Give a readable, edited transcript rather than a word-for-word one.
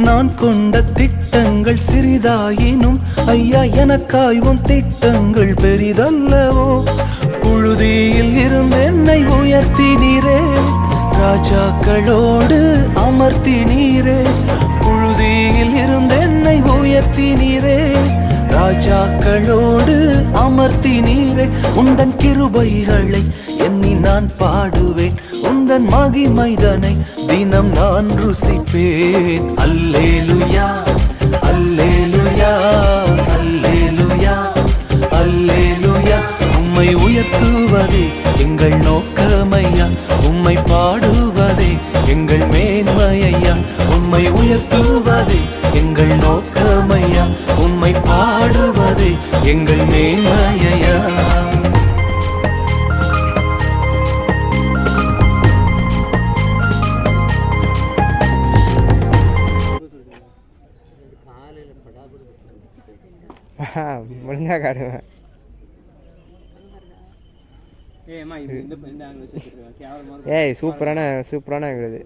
நான் கொண்ட திட்டங்கள் சிறிதாயினும் ஐயா எனக்காய்வும் திட்டங்கள் பெரிதல்லவோ. புழுதியில் இருந்து என்னை உயர்த்தினீரே, ராஜாக்களோடு அமர்த்தினீரே. புழுதியில் இருந்து என்னை உயர்த்தினீரே, ராஜாக்களோடு அமர்த்தினீரே. உந்தன் கிருபைகளை எண்ணி நான் பாடுவேன், உந்தன் மகிமைதனை தினம் நான் ருசிப்பேன். அல்லேலுயா அல்லேலுயா அல்லேலுயா அல்லேலுயா. உம்மை உயர்த்துவதே எங்கள் நோக்கமையா, உம்மை பாடுவதே எங்கள் மேன்மையா. உம்மை உயர்த்துவதே எங்கள் நோக்கமையா, உம்மை பாடுவதே எங்கள் மேன்மையா. ஒழுங்கா காடுவேன். ஏய் சூப்பரான இருக்குது.